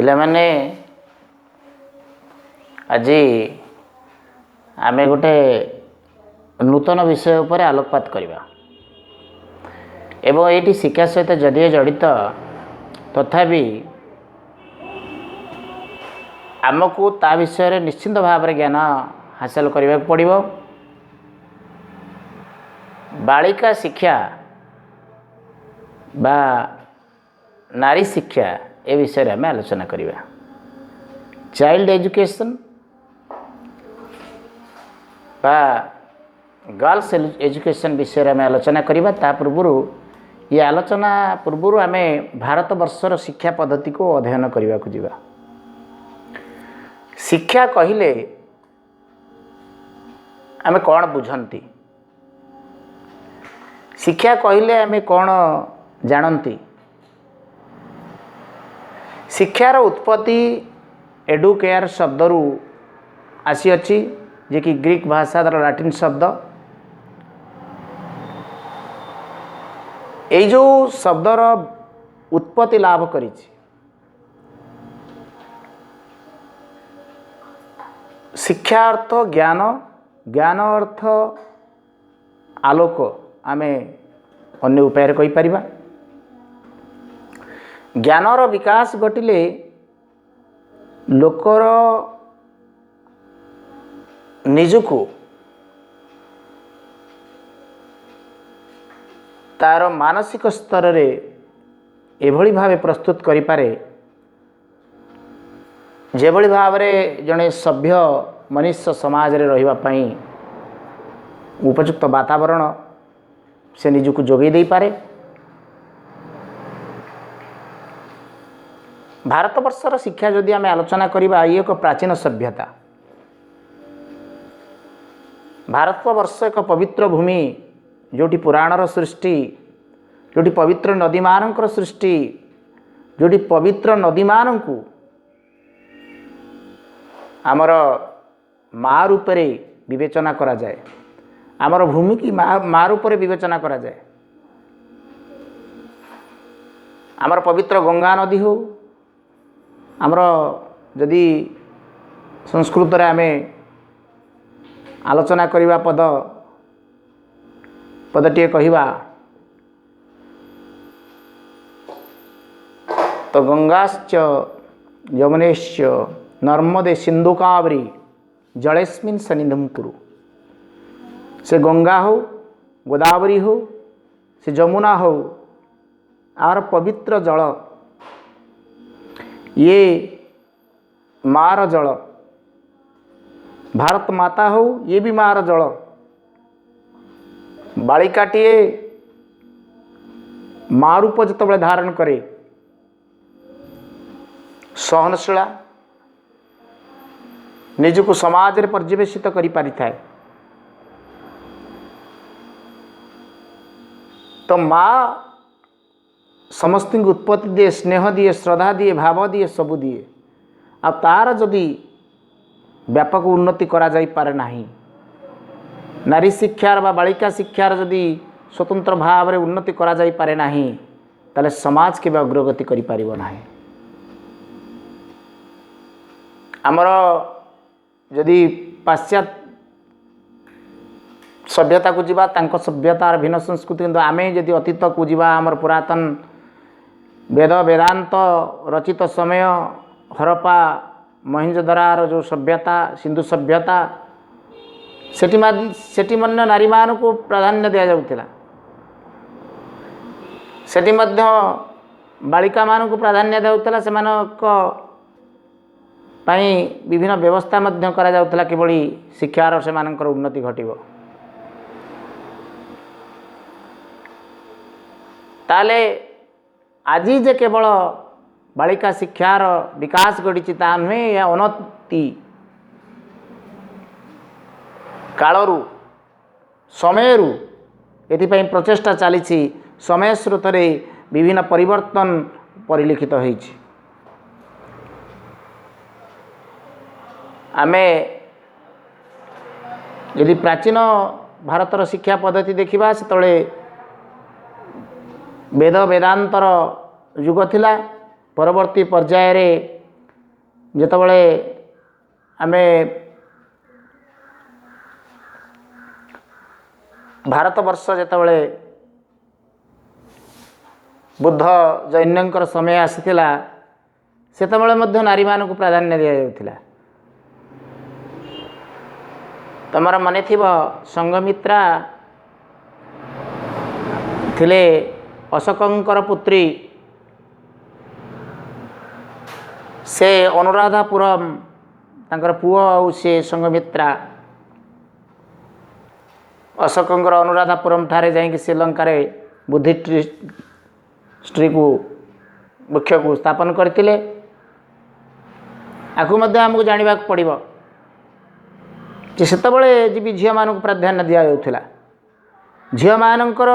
पिला माने आज आमे गोटे नूतन विषय उपर आलोकपात करवा एवं ये शिक्षा सहित जदि जड़ित तथापि आमको ता विषय निश्चिंत भाव में ज्ञान हासिल करने को पड़ो। बालिका शिक्षा बा नारी शिक्षा ए विषय में आलोचना करवा। चाइल्ड एजुकेशन बा गर्ल्स एजुकेशन विषय में आलोचना करवा। ता पूर्व ये आलोचना पूर्व आम भारत वर्षर शिक्षा पद्धति को अध्ययन करने को जीवा। शिक्षा कहले आम कौन बुझंती, शिक्षा कहले आम कौन जानती। शिक्षार उत्पत्ति एडुकेयर शब्दरू आसी अच्छी जे कि ग्रीक भाषा लाटिन शब्द। ये जो शब्दर उत्पत्ति लाभ करी शिक्षा अर्थ ज्ञान, ज्ञान अर्थ आलोक आमे अन्य उपाय कहि परिबा। ज्ञानर विकास घटिले लोकर निजको तार मानसिक स्तर रे एभली भावे प्रस्तुत करि पारे जेभली भाव में जड़े सभ्य मनुष्य समाज रे रहिबा पई उपयुक्त वातावरण से निजको जोगई दे पारे। भारतवर्षर शिक्षा जदि आम आलोचना करवा ये एक प्राचीन सभ्यता। भारतवर्ष एक पवित्र भूमि जोटी पुराणर सृष्टि, जोटी पवित्र नदी मानकर सृष्टि, जोटी पवित्र नदी मानकु आमर माँ रूपे विवेचना करा जाए, आमर भूमि की माँ रूपे विवेचना करा जाए। आमर पवित्र गंगा नदी हो, आमर जदि संस्कृत रे आमे आलोचना करिवा पदटीए कहिबा तो गंगाश्च यमुनेश्च नर्मदे सिंधु कावेरी जलेस्मिन् सन्निधिं कुरु। से गंगा हो, गोदावरी हो, से जमुना हो, आर पवित्र जल ये मार जल, भारत माता हो ये भी मार जल। बालिकाटीए माँ रूप जो धारण करे, सहनशीला निजको समाज रे पर्यवेक्षित करि पारि थाए। तो माँ समस्त उत्पत्ति दिए, स्नेह दिए, श्रद्धा दिए, भाव दिए, सबू दिए। आ तार जदि व्यापक उन्नति करा जाई पारे नाही, नारी शिक्षार बा बालिका शिक्षार जदि स्वतंत्र भाव रे उन्नति करा जाई पारे नाही, ताले समाज के अग्रगति करि पारिबो नाही। आमर जदि पाश्चात्य सभ्यता को जीवा, तांको सभ्यतार भिन्न संस्कृति, किंतु आमे जदि अतीत को जीवा, आमर पुरातन वेद वेदांत रचित समय हरप्पा महेंजोदड़ोर जो सभ्यता, सिंधु सभ्यता, सेठी मन्य नारी मान को प्राधान्य दिया जाउथिला। सेठी मध्य बालिका मान को प्राधान्य दिया सेमानक पाई विभिन्न व्यवस्था मध्य करा जाउथिला किबळी शिक्षार सेमानकर उन्नति घटिबो। ताले आज जे केवल बालिका शिक्षार विकास घटी ता नुहे, या अनति कालरू समयरू एथिपाई प्रचेष्टा चली। समय स्रोत रे विभिन्न परिवर्तन परिलिखित होइछि। आमे यदि प्राचीन भारतर शिक्षा पद्धति देखिबा सेतळे वेद वेदांतर युग थिला। परवर्ती पर्याय रे ଯେତେବେଳେ ଆମେ ଭାରତବର୍ଷ ଯେତେବେଳେ ବୁଦ୍ଧ ଜୈନଙ୍କର ସମୟ ଆସିଥିଲା ସେତେବେଳେ ମଧ୍ୟ ନାରୀମାନଙ୍କୁ ପ୍ରାଧାନ୍ୟ ଦିଆଯାଉଥିଲା। ତମର ମନେ ଥିବ ସଂଘମିତ୍ରା ଥିଲେ ଅଶୋକଙ୍କର ପୁତ୍ରୀ। ସେ ଅନୁରାଧାପୁରମ୍ ତାଙ୍କର ପୁଅ ଆଉ ସେ ସଂଘମିତ୍ରା ଅଶୋକଙ୍କର ଅନୁରାଧାପୁରମ୍ ଠାରେ ଯାଇକି ଶ୍ରୀଲଙ୍କାରେ ବୁଦ୍ଧି ସ୍ତ୍ରୀକୁ ବୃକ୍ଷକୁ ସ୍ଥାପନ କରିଥିଲେ। ଆକୁ ମଧ୍ୟ ଆମକୁ ଜାଣିବାକୁ ପଡ଼ିବ ଯେ ସେତେବେଳେ ବି ଝିଅମାନଙ୍କୁ ପ୍ରାଧାନ୍ୟ ଦିଆଯାଉଥିଲା, ଝିଅମାନଙ୍କର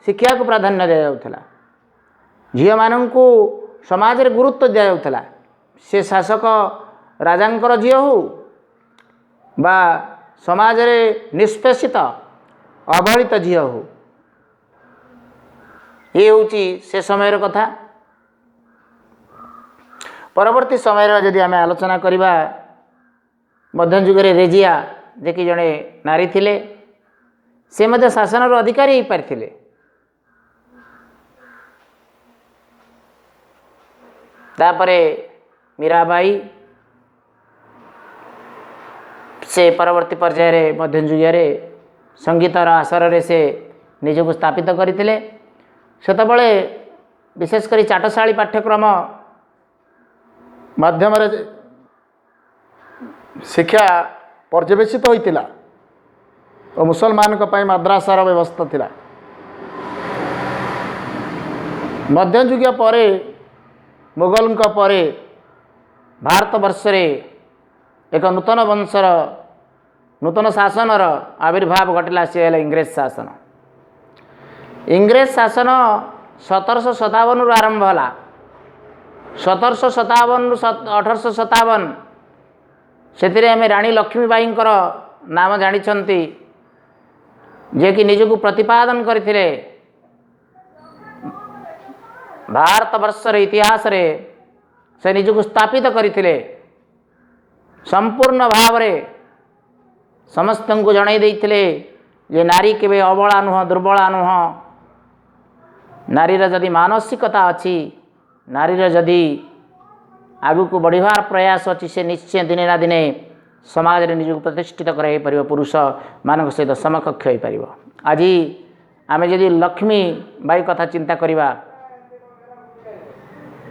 ଶିକ୍ଷାକୁ ପ୍ରାଧାନ୍ୟ ଦିଆଯାଉଥିଲା, ଝିଅମାନଙ୍କୁ ସମାଜରେ ଗୁରୁତ୍ୱ ଦିଆଯାଉଥିଲା। ସେ ଶାସକ ରାଜାଙ୍କର ଝିଅ ହେଉ ବା ସମାଜରେ ନିଷ୍ପେଷିତ ଅବହେଳିତ ଝିଅ ହେଉ, ଇଏ ହେଉଛି ସେ ସମୟର କଥା। ପରବର୍ତ୍ତୀ ସମୟରେ ଯଦି ଆମେ ଆଲୋଚନା କରିବା, ମଧ୍ୟଯୁଗରେ ରେଜିଆ ଯେ କି ଜଣେ ନାରୀ ଥିଲେ, ସେ ମଧ୍ୟ ଶାସନର ଅଧିକାରୀ ହୋଇପାରିଥିଲେ। ତାପରେ ମୀରାବାଇ, ସେ ପରବର୍ତ୍ତୀ ପର୍ଯ୍ୟାୟରେ ମଧ୍ୟଯୁଗରେ ସଙ୍ଗୀତର ଆସରରେ ସେ ନିଜକୁ ସ୍ଥାପିତ କରିଥିଲେ। ସେତେବେଳେ ବିଶେଷ କରି ଚାଟଶାଳୀ ପାଠ୍ୟକ୍ରମ ମାଧ୍ୟମରେ ଶିକ୍ଷା ପର୍ଯ୍ୟବେସିତ ହୋଇଥିଲା ଓ ମୁସଲମାନଙ୍କ ପାଇଁ ମାଦ୍ରାସାର ବ୍ୟବସ୍ଥା ଥିଲା। ମଧ୍ୟଯୁଗ ପରେ ମୋଗଲଙ୍କ ପରେ ଭାରତବର୍ଷରେ ଏକ ନୂତନ ବଂଶର ନୂତନ ଶାସନର ଆବିର୍ଭାବ ଘଟିଲା। ସେ ହେଲା ଇଂରେଜ ଶାସନ। ଇଂରେଜ ଶାସନ 1757ରୁ ଆରମ୍ଭ ହେଲା। 1757ରୁ 1857 ସେଥିରେ ଆମେ ରାଣୀ ଲକ୍ଷ୍ମୀବାଈଙ୍କର ନାମ ଜାଣିଛନ୍ତି, ଯିଏକି ନିଜକୁ ପ୍ରତିପାଦନ କରିଥିଲେ ଭାରତବର୍ଷର ଇତିହାସରେ ସେ ନିଜକୁ ସ୍ଥାପିତ କରିଥିଲେ। ସମ୍ପୂର୍ଣ୍ଣ ଭାବରେ ସମସ୍ତଙ୍କୁ ଜଣାଇ ଦେଇଥିଲେ ଯେ ନାରୀ କେବେ ଅବଳା ନୁହଁ, ଦୁର୍ବଳା ନୁହଁ। ନାରୀର ଯଦି ମାନସିକତା ଅଛି, ନାରୀର ଯଦି ଆଗକୁ ବଢ଼ିବାର ପ୍ରୟାସ ଅଛି, ସେ ନିଶ୍ଚୟ ଦିନେ ନା ଦିନେ ସମାଜରେ ନିଜକୁ ପ୍ରତିଷ୍ଠିତ କରାଇପାରିବ, ପୁରୁଷମାନଙ୍କ ସହିତ ସମକକ୍ଷ ହୋଇପାରିବ। ଆଜି ଆମେ ଯଦି ଲକ୍ଷ୍ମୀବାଈ କଥା ଚିନ୍ତା କରିବା,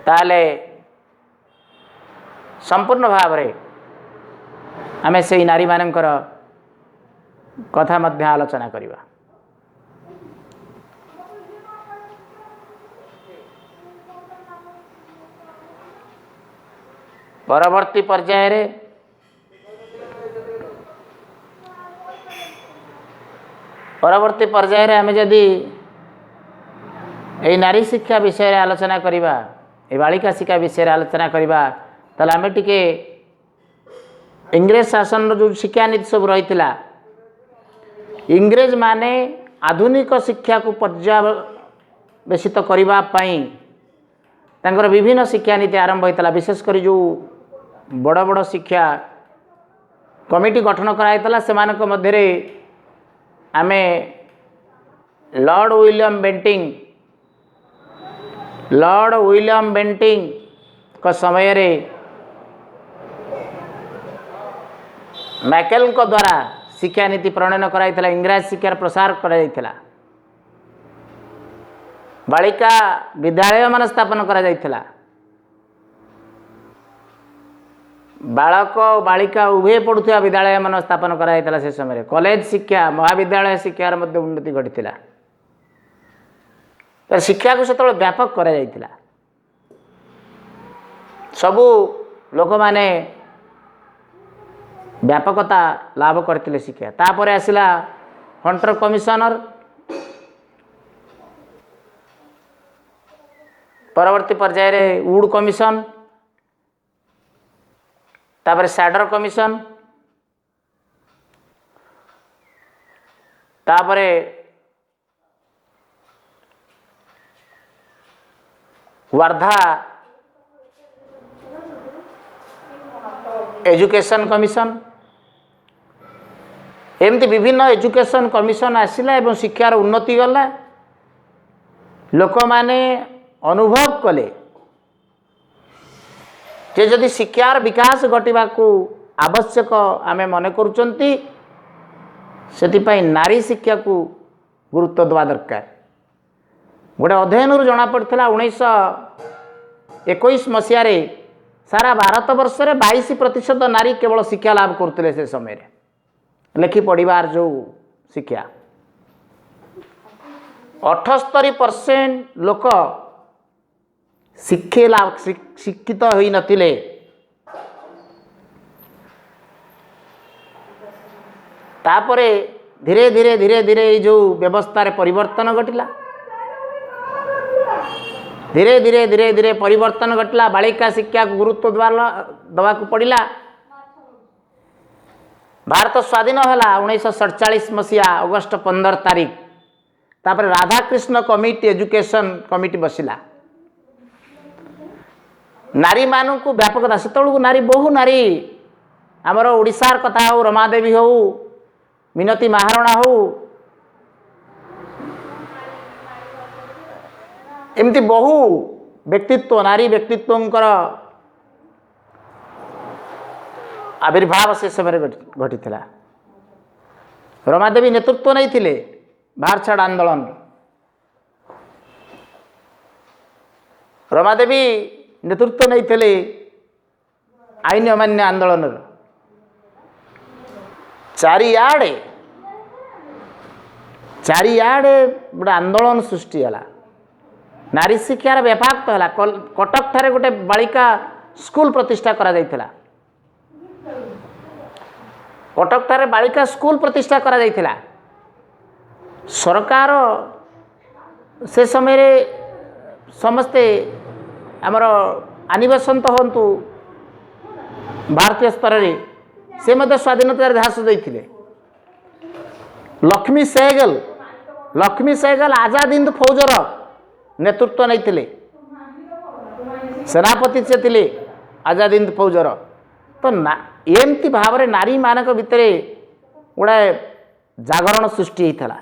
ତାହେଲେ ସମ୍ପୂର୍ଣ୍ଣ ଭାବରେ ଆମେ ସେହି ନାରୀମାନଙ୍କର କଥା ମଧ୍ୟ ଆଲୋଚନା କରିବା। ପରବର୍ତ୍ତୀ ପର୍ଯ୍ୟାୟରେ ଆମେ ଯଦି এই ନାରୀ ଶିକ୍ଷା ବିଷୟରେ ଆଲୋଚନା କରିବା, এই ବାଳିକା ଶିକ୍ଷା ବିଷୟରେ ଆଲୋଚନା କରିବା, ତାହେଲେ ଆମେ ଟିକେ ଇଂରେଜ ଶାସନର ଯେଉଁ ଶିକ୍ଷାନୀତି ସବୁ ରହିଥିଲା, ଇଂରେଜମାନେ ଆଧୁନିକ ଶିକ୍ଷାକୁ ପର୍ଯ୍ୟବେସିତ କରିବା ପାଇଁ ତାଙ୍କର ବିଭିନ୍ନ ଶିକ୍ଷାନୀତି ଆରମ୍ଭ ହୋଇଥିଲା। ବିଶେଷ କରି ଯେଉଁ ବଡ଼ ବଡ଼ ଶିକ୍ଷା କମିଟି ଗଠନ କରାଯାଇଥିଲା, ସେମାନଙ୍କ ମଧ୍ୟରେ ଆମେ ଲର୍ଡ଼ ୱିଲିୟମ ବେଣ୍ଟିଙ୍କ ସମୟରେ ମ୍ୟାକେଲଙ୍କ ଦ୍ୱାରା ଶିକ୍ଷାନୀତି ପ୍ରଣୟନ କରାଯାଇଥିଲା। ଇଂରାଜୀ ଶିକ୍ଷାର ପ୍ରସାର କରାଯାଇଥିଲା। ବାଳିକା ବିଦ୍ୟାଳୟମାନ ସ୍ଥାପନ କରାଯାଇଥିଲା। ବାଳକ ଓ ବାଳିକା ଉଭୟ ପଢ଼ୁଥିବା ବିଦ୍ୟାଳୟମାନ ସ୍ଥାପନ କରାଯାଇଥିଲା। ସେ ସମୟରେ କଲେଜ ଶିକ୍ଷା, ମହାବିଦ୍ୟାଳୟ ଶିକ୍ଷାର ମଧ୍ୟ ଉନ୍ନତି ଘଟିଥିଲା। ଶିକ୍ଷାକୁ ସେତେବେଳେ ବ୍ୟାପକ କରାଯାଇଥିଲା। ସବୁ ଲୋକମାନେ ବ୍ୟାପକତା ଲାଭ କରିଥିଲେ ଶିକ୍ଷା। ତାପରେ ଆସିଲା ହଣ୍ଟର କମିଶନର, ପରବର୍ତ୍ତୀ ପର୍ଯ୍ୟାୟରେ ଉଡ୍ କମିଶନ, ତାପରେ ସ୍ୟାଡର କମିଶନ, ତାପରେ ୱାର୍ଧା एजुकेशन कमिशन एमती विभिन्न एजुकेशन कमिशन आसिला एवं शिक्षार उन्नति गला लोक माने अनुभव कले जे जदि शिक्षार विकास घटवा को आवश्यक आमे मन करूचंती सेतिपाई नारी शिक्षा को गुरुत्व देवा दरकार। गोटे अध्ययन जना पड़ता 1921 मसीह सारा भारत वर्ष में 22% नारी केवल शिक्षा लाभ करते से समय लेखि पढ़ार जो शिक्षा 78% लोक शिक्षित होई नथिले। तापरे धीरे धीरे धीरे धीरे जो व्यवस्था रे परिवर्तन घटिला धीरे धीरे धीरे धीरे परिवर्तन घटला बालिका शिक्षा को गुरुत्व दवा को पड़िला। भारत स्वाधीन होला 1947 मसीहा अगस्ट 15 तारीख तापर राधाकृष्ण कमिटी एजुकेशन कमिटी बसिला नारी मानू को व्यापकता से नारी बहु नारी आमर ओडिशार कथा हो रमादेवी हो मिनती महारणा हो एमती बहु व्यक्तित्व नारी व्यक्तित्व आविर्भाव से समय घटी रमादेवी नेतृत्व नहीं थिले बाहर छाड़ आंदोलन रमादेवी नेतृत्व नहीं थिले आईन अमान्य आंदोलन चारिआडे गोटे आंदोलन सृष्टि है नारी शिक्षार व्यापक तो है कटक ठारे गोटे बालिका स्कूल प्रतिष्ठा करा जाइथिला कटक ठारे बालिका स्कूल प्रतिष्ठा करा जाइथिला सरकार से समय रे समस्ते आमर आनिबसंत हंतु भारतीय स्तर रे से मध्य स्वाधीनता ध्यास देइथिले। लक्ष्मी सहगल आजाद हिंद फौजर नेतृत्व नहीं थिले सेनापति से थिले आजाद हिंद फौजर तो एमती भाव में नारी मानक भितर गोटे जागरण सृष्टि होता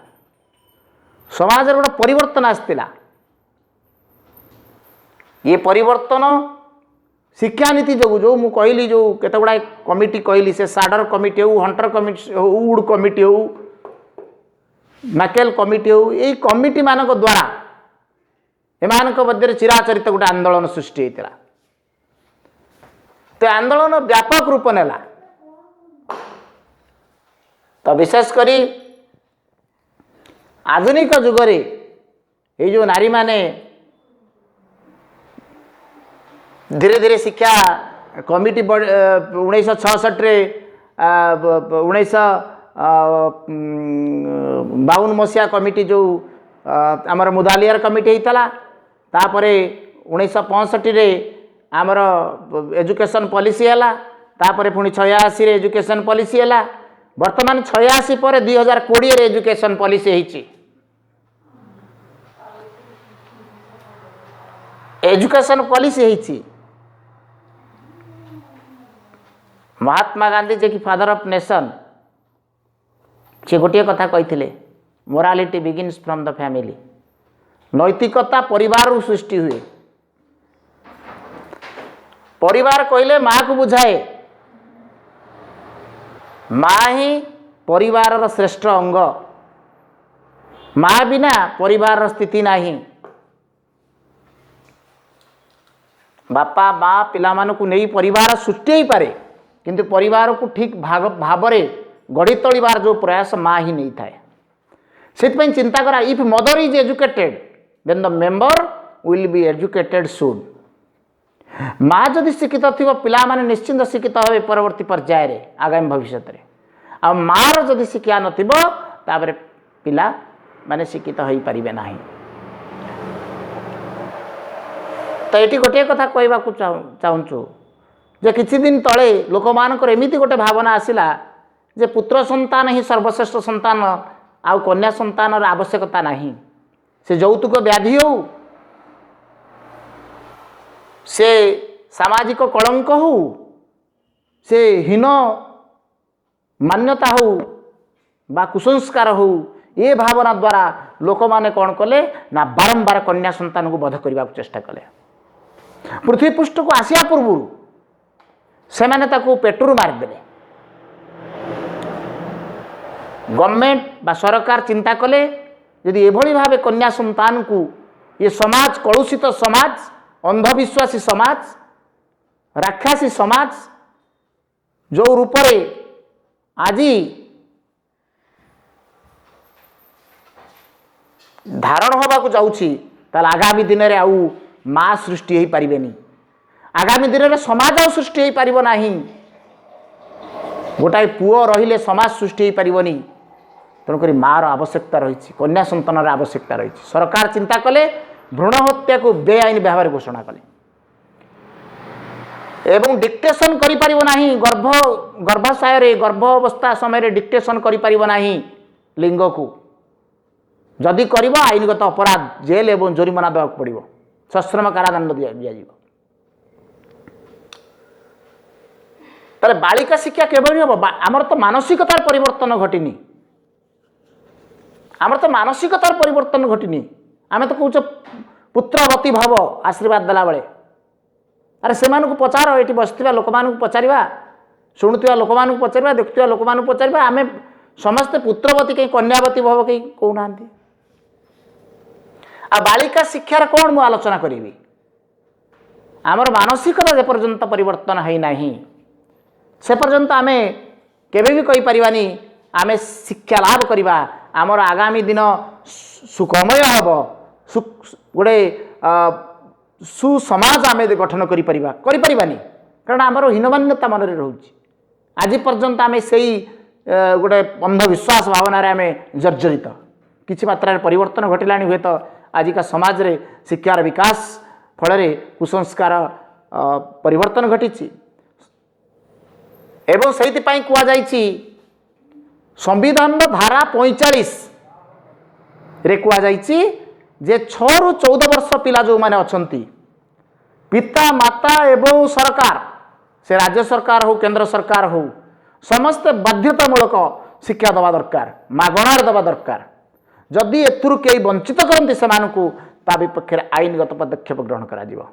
समाज गोटे परिवर्तन आसला ये परिवर्तन शिक्षा नीति जो जो मु कहली जो केते गुडा कमिटी कहली से साडर कमिटी हो हंटर कमिटी हो उड कमिटी हो मैकेल कमिटी हो यही कमिटी मानक द्वारा एमानक मध्य चिराचरित गोटे आंदोलन सृष्टि होता तो आंदोलन व्यापक रूप नेला तो विशेषकर आधुनिक जुगरे ये जो नारी माने धीरे धीरे शिक्षा कमिटी 1966 1952 मसीहा कमिटी जो आमर मुदालियार कमिटी होता तापरे 1965 रे आमर एजुकेशन पॉलिसी है तापरे पुणी 86 रे एजुकेशन पॉलिसी है वर्तमान 86 पर 2020 रे एजुकेशन पॉलिसी होती एजुकेशन पॉलिसी होती महात्मा गांधी जे कि फादर ऑफ नेशन से गोटे कथा कही morality begins from the family नैतिकता परिवार सृष्टि हुए परिवार कहले माँ को बुझाए माँ ही परिवार श्रेष्ठ अंग माँ बिना परिवार स्थिति नहीं बापा माँ पिला मानू नहीं परिवार सृष्टि ही पारे किंतु परिवार को ठीक भाव गढ़ी तोड़ार जो प्रयास माँ ही नहीं थाए से चिंता करा if mother is educated then the member will be educated soon माँ जदि शिक्षित थी पिला माने निश्चिंत शिक्षित हे परवर्ती पर्यायर आगामी भविष्य में आ मार जदि शिक्षा नपर पिला माने शिक्षित हो पारे ना तो ये गोटे कथा कहवाक चाहूँ जे किछि दिन तले लोक मानकर एमिति गोटे भावना आसिला जे पुत्र संतान ही सर्वश्रेष्ठ संतान आउ कन्या संतान आवश्यकता नहीं से यौतुक व्याधि हो से सामाजिक कलंक हो से हीन मान्यता हो बा कुसंस्कार हो ये भावना द्वारा लोक माने कौन कले ना बारंबार कन्या संतान को बध करने चेष्टा कले। पृथ्वी पृष्ठ को आसिया पूर्व से माने ताको पेट्रोल मारिदेले। गवर्नमेंट बा सरकार चिंता कले यदि एभली भावे कन्या संतान को ये समाज कलुषित समाज अंधविश्वासी समाज राक्षसी समाज जो रूपरे आज धारण होगा को जाऊँगी ताल आगामी दिन में आउ माँ सृष्टि हो पारिबेनी। आगामी दिन में समाज आउ सृष्टि हो पारिबो नाही। गोटाए पुओ रहिले समाज सृष्टि हो पारिबोनी। तेणुक माँ आवश्यकता रही कन्या संतान आवश्यकता रही। सरकार चिंता कले भ्रूण हत्या को बेआईन भाव घोषणा कले एवं डिक्टेशन करि परिबो नाही। गर्भाशय रे गर्भावस्था समय डिक्टेशन करि परिबो नाही लिंग को। जदि करिबो आईनगत अपराध जेल एवं जोरिमाना देवा पड़िबो सश्रम कारादंड दिया दिया। ताले बालिका शिक्षा केवल हम आमर तो मानसिकतार परिवर्तन घटिनी। आमर तो मानसिकतार परिवर्तन घटिनी। आम तो कौच पुत्रवती भव आशीर्वाद देला बेले अरे से पचार ये बसवा लोक मान पचारा शुणुवा लोक मान पचारा देखुवा लोक मान पचारा आम समस्ते पुत्रवती कहीं कन्यावती भव कहीं कहूना। आ बालिका शिक्षार कौन मु आलोचना करी आमर मानसिकता जे पर्यंत परिवर्तन है नहीं से पर्यंत आम केबे भी कहि परिबानी आम शिक्षा लाभ करवा आमर आगामी दिन सुखमय हम गोटे सुसमाज आम गठन करिपारिबानी कारण आमर हीनमान्यता मन रोचे आज पर्यंत आम से गोटे अंधविश्वास भावना आम जर्जरित किसी मात्रा परिवर्तन घटिला हुए तो आजिका समाज रे शिक्षार विकास फल कुसंस्कार परिवर्तन घटी एवं से कहुई संविधान धारा 45 रे कहुई जे 6 ରୁ 14 वर्ष पिला जो माने अछंती पिता माता एवं सरकार से राज्य सरकार हो केंद्र सरकार हो समस्त बाध्यतामूलक शिक्षा दवा दरकार मागणार दवा दरकार। जदि एथुरु कई वंचित करते से विपक्ष में आईनगत पदक्षेप ग्रहण करा दिबो।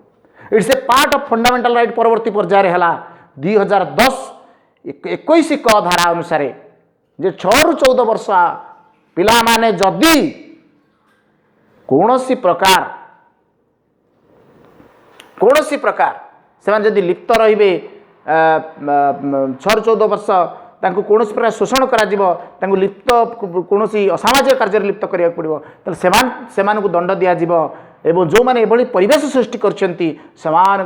It's a part of fundamental right. परवर्ती पर्यायर है 2010 21 क धारा अनुसार जे 6 ରୁ 14 वर्ष पिला माने जदि कौनसी प्रकार से जदि लिप्त रे 6 ରୁ 14 वर्ष तांको कौन प्रकार शोषण करा लिप्त कौन असामाजिक कार्य लिप्त करा पड़ो तो को दंड दिज्व एवं जो मैंने एभली परिवेश सृष्टि कर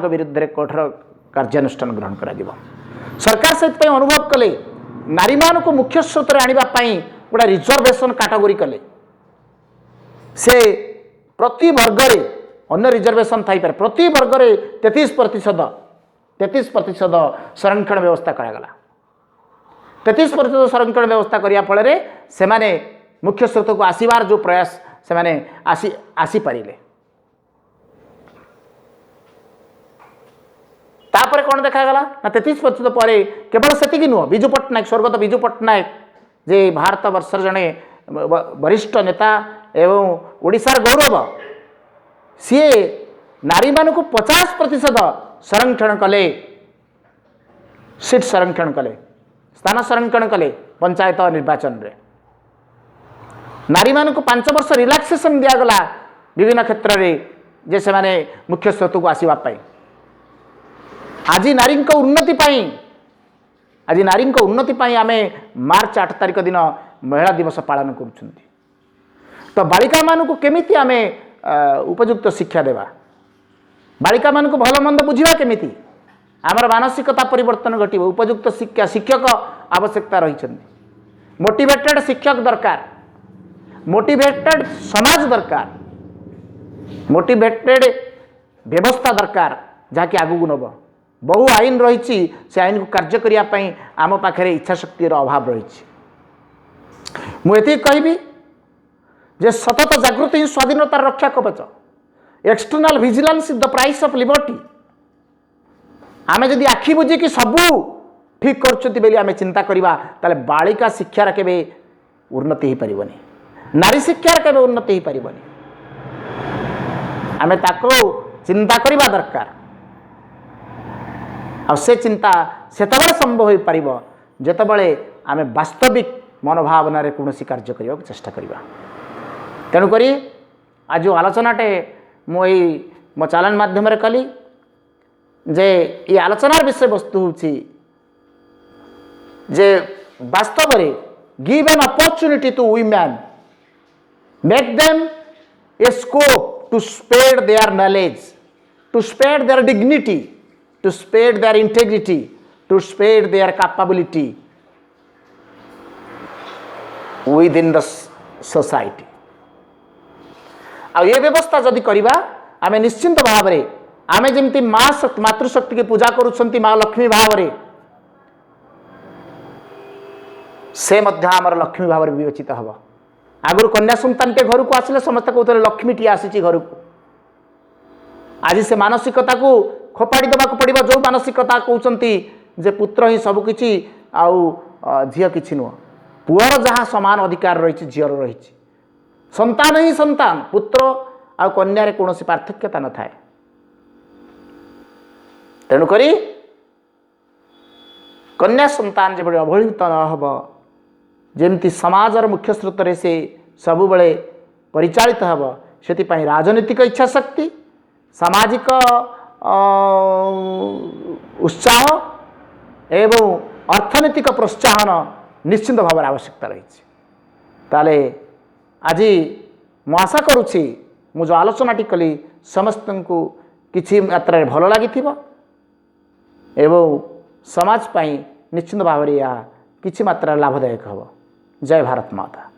विरुद्ध कठोर कार्यानुष्ठान ग्रहण करा सरकार से अनुभव कले नारी मान को मुख्य स्रोत आने गोटा रिजर्वेशन कैटेगरी कले से प्रति वर्ग रे अन्य रिजर्वेशन थी पारे प्रति वर्ग रे 33% संरक्षण व्यवस्था करागला। 33% संरक्षण व्यवस्था करिया फल से माने मुख्य स्रोत को आसबार जो प्रयास से माने आसी पारिले। तापर कौन देखागला ना 33% पर केवल सेतिक नुह विजु पट्टनायक स्वर्गत विजु पट्टनायक जे भारत वर्षर जड़े वरिष्ठ नेता एवं ओडिशार गौरव सी नारी मान को 50% संरक्षण कले सीट संरक्षण कले स्थान संरक्षण कले पंचायत निर्वाचन रे नारी मान को 5 वर्ष रिलैक्सेशन दिगला विभिन्न क्षेत्र में जे से माने मुख्य स्रोत को आसवाई। आज नारी उन्नति पाई आम मार्च 8 तारिख दिन महिला दिवस पालन कर तो बालिका मान को केमिति आम उपयुक्त शिक्षा देवा बालिका मान को भल मंद बुझा केमिति आमर मानसिकता परिवर्तन घटे उपयुक्त शिक्षा शिक्षक आवश्यकता रही मोटिवेटेड शिक्षक दरकार मोटिवेटेड समाज दरकार मोटिवेटेड व्यवस्था दरकार जहाँकि आगू नब बहु आईन रही से आईन को कार्य करने आम पाखे इच्छा शक्तिर अभाव रही। मुझे कहबी जे सतत जागृति ही स्वाधीनतार रक्षा कवच external vigilance is the price of liberty. आमे जदि आखि बुझी कि सबू ठीक करछुती बेली आमे चिंता करिबा ताले बालिका शिक्षार केबे उन्नति हो पारिबनी, नारी शिक्षार केबे उन्नति हो पारिबनी। आमे ताको चिंता करिबा दरकार। आ से चिंता सेतबेले संभव हो पारिबो जेतबेले आमे वास्तविक मनोभावना रे कोनोसी कार्य करिबा चेष्टा करिबा। तेणु करी आज जो आलोचनाटे मो मो चैनल माध्यम कली जे ये आलोचनार विषय वस्तु होची जे वास्तव में give an opportunity to women, make them a scope to spread their knowledge, to spread their dignity, to spread their integrity, to spread their capability within the society. आ ये व्यवस्था जदि करिबा आमे निश्चिंत भाव रे आमे जेमती मातृशक्ति की पूजा करुछंती माँ लक्ष्मी भाव रे से मध्य आमर लक्ष्मी भाव में विवेचित हम। आगुरी कन्या सन्तान के घर को आसिले समस्त कहते लक्ष्मी टी आसी घर को। आज से मानसिकता को खोपाड़ी देवाक पड़ो, जो मानसिकता कहते जे पुत्र ही सबकि झील कि नुह, पुअर जहाँ सामान अधिकार रही झीर रही, संतान ही संतान, पुत्र आ कन्यारे कौन पार्थक्यता न थाए। तेणुक कन्या संतान जो अवहेलित न हो, जेमती समाजर मुख्य स्रोत से सब बड़े परिचालित हम, से राजनीतिक इच्छा शक्ति, सामाजिक उत्साह एवं अर्थनैतिक प्रोत्साहन निश्चिंत भाव आवश्यकता रही। ताले आज मु आशा करुछि मु जो आलोचनाटी कली समस्त को किछि मात्रा भल लगी एवं समाज पाई निश्चिंत भाव में यह किछि मात्रा लाभदायक हम। जय भारत माता।